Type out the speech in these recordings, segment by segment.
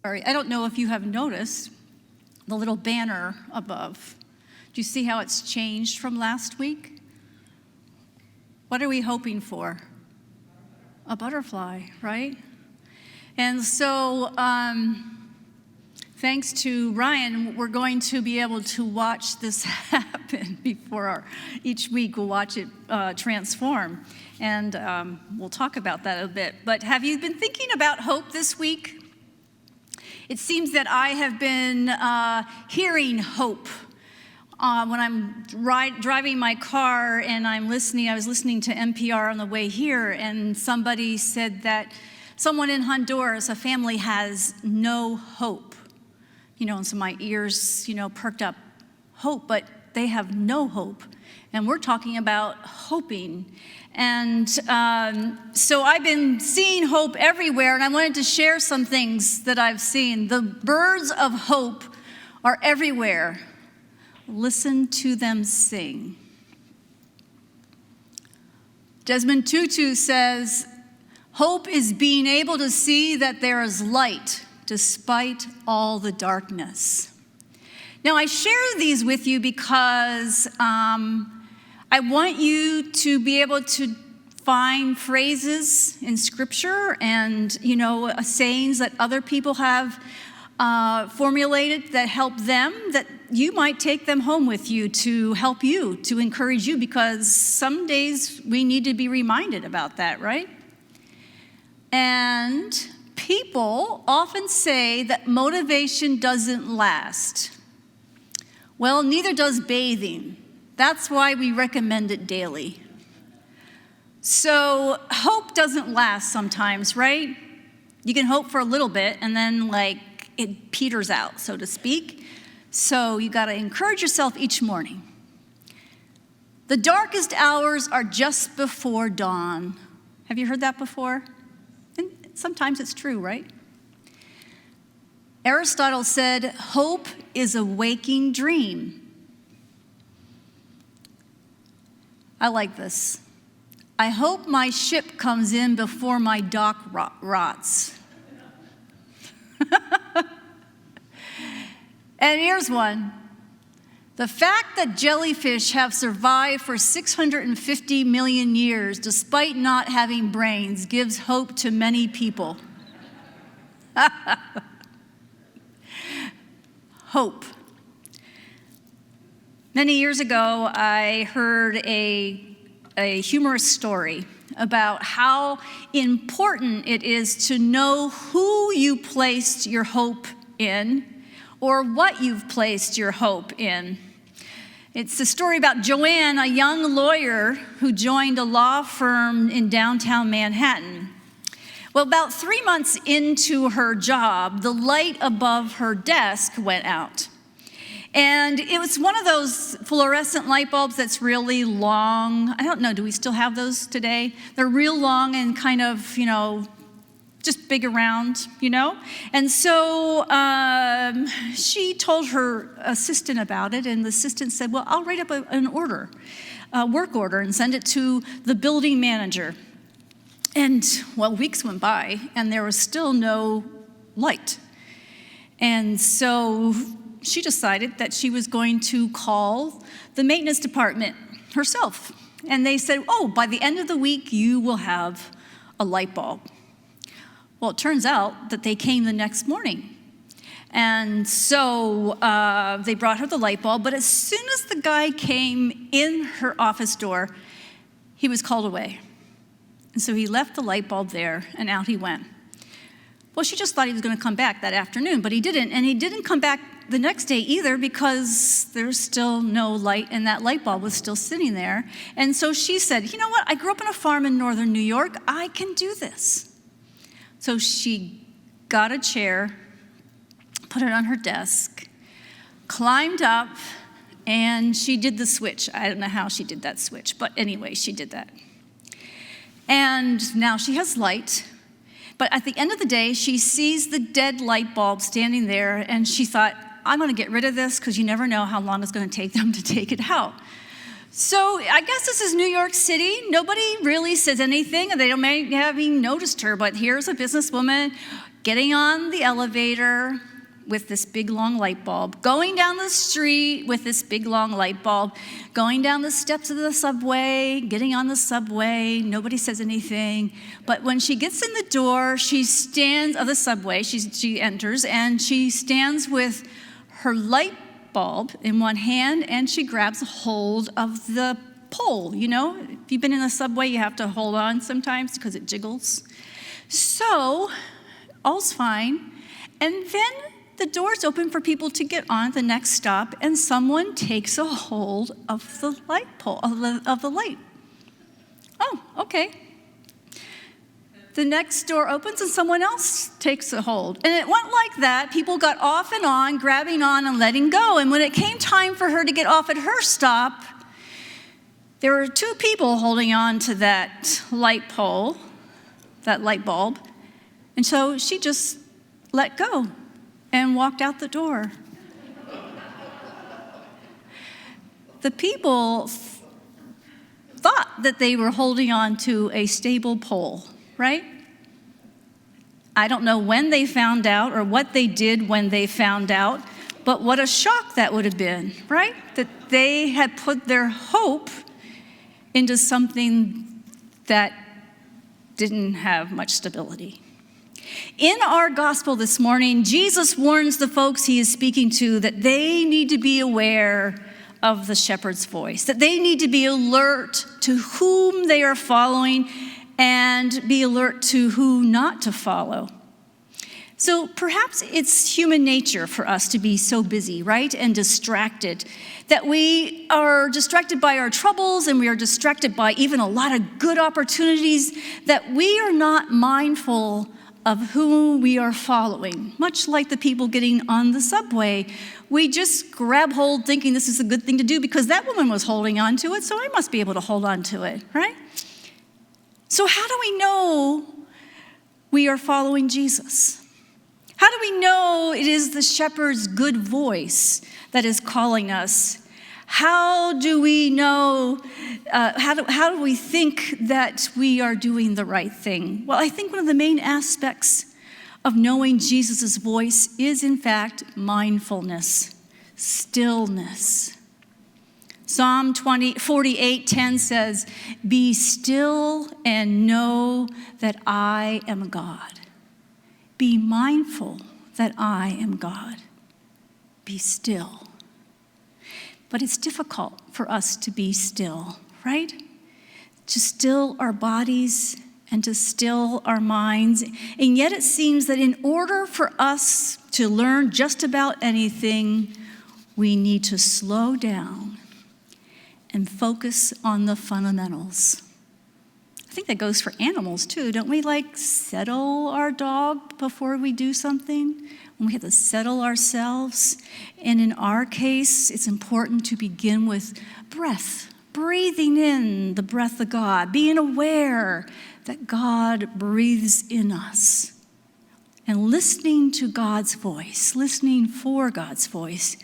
Sorry, I don't know if you have noticed the little banner above. Do you see how it's changed from last week? What are we hoping for? A butterfly, right? And so, thanks to Ryan, we're going to be able to watch this happen each week we'll watch it transform. And we'll talk about that a bit. But have you been thinking about hope this week? It seems that I have been hearing hope when I'm driving my car and I was listening to NPR on the way here, and somebody said that someone in Honduras, a family, has no hope. And so my ears, perked up. Hope, but they have no hope. And we're talking about hoping. And so I've been seeing hope everywhere, and I wanted to share some things that I've seen. The birds of hope are everywhere. Listen to them sing. Desmond Tutu says, hope is being able to see that there is light despite all the darkness. Now, I share these with you because I want you to be able to find phrases in Scripture and, sayings that other people have formulated that help them, that you might take them home with you to help you, to encourage you, because some days we need to be reminded about that, right? And people often say that motivation doesn't last. Well, neither does bathing. That's why we recommend it daily. So hope doesn't last sometimes, right? You can hope for a little bit and then it peters out, so to speak. So you got to encourage yourself each morning. The darkest hours are just before dawn. Have you heard that before? And sometimes it's true, right? Aristotle said, hope is a waking dream. I like this. I hope my ship comes in before my dock rots. And here's one. The fact that jellyfish have survived for 650 million years despite not having brains gives hope to many people. Hope. Many years ago, I heard a humorous story about how important it is to know who you placed your hope in or what you've placed your hope in. It's a story about Joanne, a young lawyer who joined a law firm in downtown Manhattan. Well, about 3 months into her job, the light above her desk went out. And it was one of those fluorescent light bulbs that's really long. I don't know, do we still have those today? They're real long and kind of, just big around, And so she told her assistant about it, and the assistant said, well, I'll write up an order, a work order, and send it to the building manager. And, weeks went by, and there was still no light. And so she decided that she was going to call the maintenance department herself. And they said, by the end of the week, you will have a light bulb. Well, it turns out that they came the next morning. And so they brought her the light bulb, but as soon as the guy came in her office door, he was called away. And so he left the light bulb there, and out he went. Well, she just thought he was going to come back that afternoon, but he didn't. And he didn't come back the next day either because there's still no light, and that light bulb was still sitting there. And so she said, you know what? I grew up on a farm in northern New York. I can do this. So she got a chair, put it on her desk, climbed up, and she did the switch. I don't know how she did that switch, but anyway, she did that. And now she has light. But at the end of the day, she sees the dead light bulb standing there, and she thought, I'm going to get rid of this because you never know how long it's going to take them to take it out. So I guess this is New York City. Nobody really says anything, and they don't may have even noticed her, but here's a businesswoman getting on the elevator with this big long light bulb, going down the street with this big long light bulb, going down the steps of the subway, getting on the subway, nobody says anything. But when she gets in the door, she stands, of the subway, she enters, and she stands with her light bulb in one hand, and she grabs a hold of the pole. You know, if you've been in a subway, you have to hold on sometimes because it jiggles. So, all's fine. And then the doors open for people to get on the next stop, and someone takes a hold of the light pole, of the light. Oh, okay. The next door opens and someone else takes a hold. And it went like that. People got off and on, grabbing on and letting go. And when it came time for her to get off at her stop, there were two people holding on to that light pole, that light bulb. And so she just let go and walked out the door. The people thought that they were holding on to a stable pole, right? I don't know when they found out or what they did when they found out, but what a shock that would have been, right? That they had put their hope into something that didn't have much stability. In our gospel this morning, Jesus warns the folks he is speaking to that they need to be aware of the shepherd's voice, that they need to be alert to whom they are following and be alert to who not to follow. So perhaps it's human nature for us to be so busy, right, and distracted, that we are distracted by our troubles and we are distracted by even a lot of good opportunities, that we are not mindful of who we are following. Much like the people getting on the subway, we just grab hold thinking this is a good thing to do because that woman was holding on to it, so I must be able to hold on to it, right? So how do we know we are following Jesus? How do we know it is the shepherd's good voice that is calling us? How do we know, how do we think that we are doing the right thing? Well, I think one of the main aspects of knowing Jesus' voice is, in fact, mindfulness, stillness. Psalm 48:10 says, "Be still and know that I am God." Be mindful that I am God. Be still. But it's difficult for us to be still, right? To still our bodies and to still our minds. And yet it seems that in order for us to learn just about anything, we need to slow down and focus on the fundamentals. I think that goes for animals too. Don't we settle our dog before we do something? When we have to settle ourselves. And in our case, it's important to begin with breath, breathing in the breath of God, being aware that God breathes in us, and listening to God's voice, listening for God's voice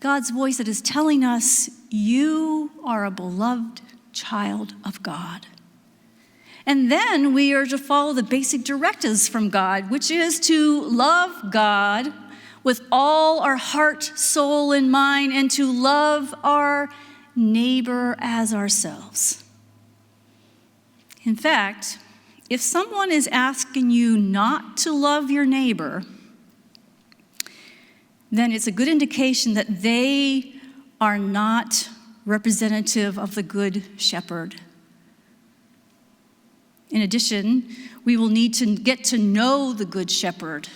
that is telling us, you are a beloved child of God. And then we are to follow the basic directives from God, which is to love God with all our heart, soul, and mind, and to love our neighbor as ourselves. In fact, if someone is asking you not to love your neighbor, then it's a good indication that they are not representative of the Good Shepherd. In addition, we will need to get to know the Good Shepherd.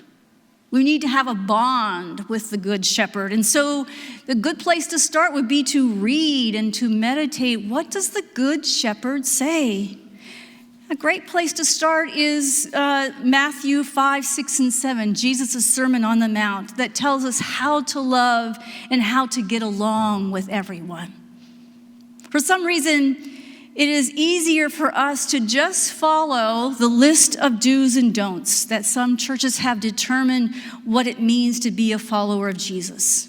We need to have a bond with the Good Shepherd. And so the good place to start would be to read and to meditate. What does the Good Shepherd say? A great place to start is Matthew 5, 6, and 7, Jesus' Sermon on the Mount, that tells us how to love and how to get along with everyone. For some reason, it is easier for us to just follow the list of do's and don'ts that some churches have determined what it means to be a follower of Jesus.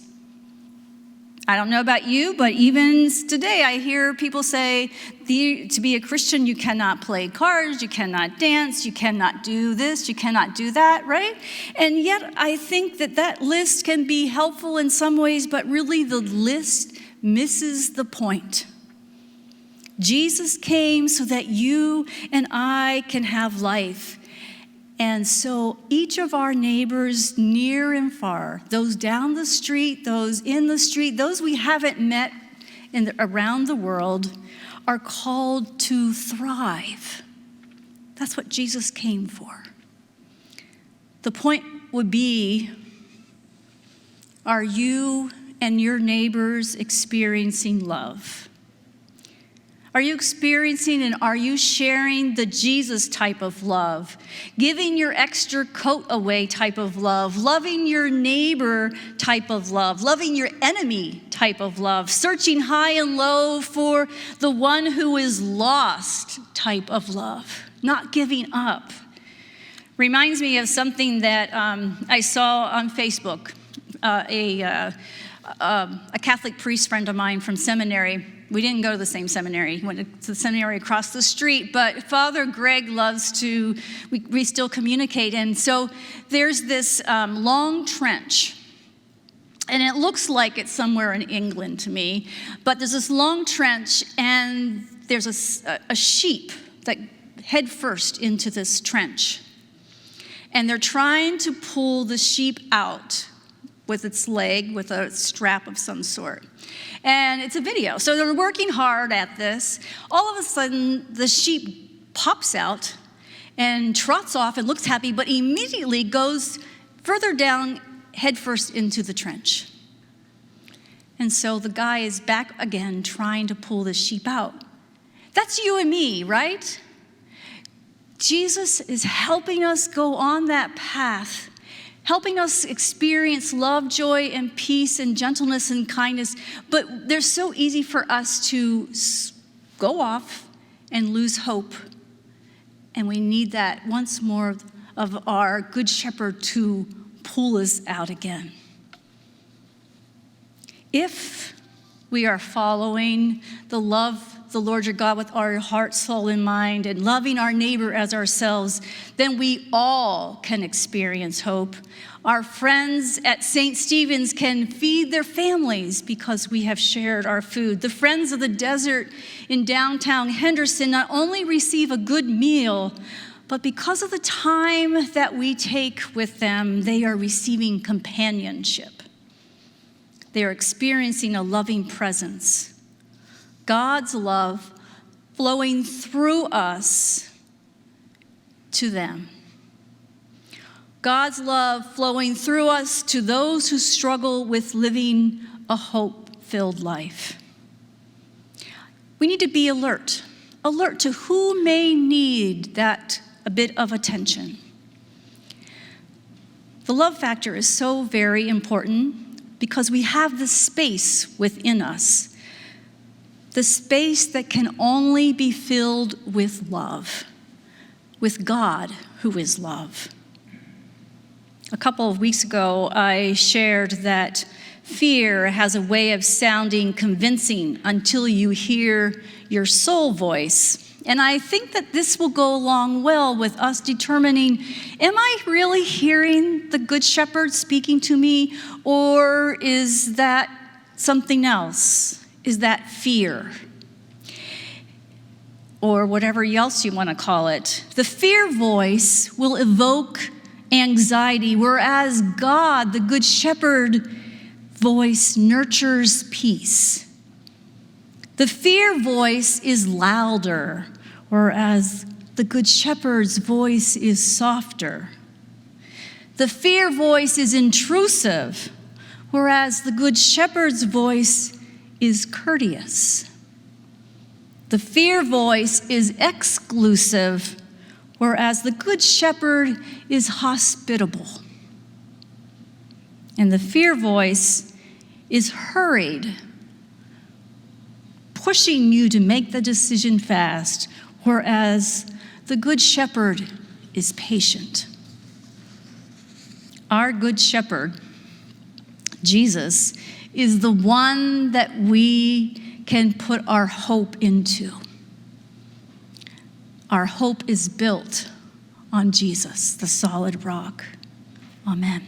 I don't know about you, but even today I hear people say, to be a Christian, you cannot play cards, you cannot dance, you cannot do this, you cannot do that, right? And yet I think that list can be helpful in some ways, but really the list misses the point. Jesus came so that you and I can have life. And so each of our neighbors, near and far, those down the street, those in the street, those we haven't met around the world, are called to thrive. That's what Jesus came for. The point would be, are you and your neighbors experiencing love? Are you experiencing and are you sharing the Jesus type of love? Giving your extra coat away type of love, loving your neighbor type of love, loving your enemy type of love, searching high and low for the one who is lost type of love, not giving up. Reminds me of something that I saw on Facebook. A Catholic priest friend of mine from seminary. We didn't go to the same seminary. He went to the seminary across the street, but Father Greg loves to, we still communicate. And so there's this long trench, and it looks like it's somewhere in England to me, but there's this long trench, and there's a sheep that head first into this trench. And they're trying to pull the sheep out with its leg, with a strap of some sort. And it's a video. So they're working hard at this. All of a sudden, the sheep pops out and trots off and looks happy, but immediately goes further down, headfirst into the trench. And so the guy is back again trying to pull the sheep out. That's you and me, right? Jesus is helping us go on that path, helping us experience love, joy, and peace, and gentleness, and kindness. But they're so easy for us to go off and lose hope. And we need that once more of our Good Shepherd to pull us out again. If we are following the love the Lord your God with our heart, soul, and mind, and loving our neighbor as ourselves, then we all can experience hope. Our friends at St. Stephen's can feed their families because we have shared our food. The friends of the desert in downtown Henderson not only receive a good meal, but because of the time that we take with them, they are receiving companionship. They are experiencing a loving presence. God's love flowing through us to them. God's love flowing through us to those who struggle with living a hope-filled life. We need to be alert to who may need that a bit of attention. The love factor is so very important because we have the space within us. The space that can only be filled with love, with God, who is love. A couple of weeks ago, I shared that fear has a way of sounding convincing until you hear your soul voice. And I think that this will go along well with us determining, am I really hearing the Good Shepherd speaking to me, or is that something else? Is that fear? Or whatever else you want to call it. The fear voice will evoke anxiety, whereas God, the Good Shepherd voice, nurtures peace. The fear voice is louder, whereas the Good Shepherd's voice is softer. The fear voice is intrusive, whereas the Good Shepherd's voice is courteous. The fear voice is exclusive, whereas the Good Shepherd is hospitable. And the fear voice is hurried, pushing you to make the decision fast, whereas the Good Shepherd is patient. Our Good Shepherd, Jesus, is the one that we can put our hope into. Our hope is built on Jesus, the solid rock. Amen.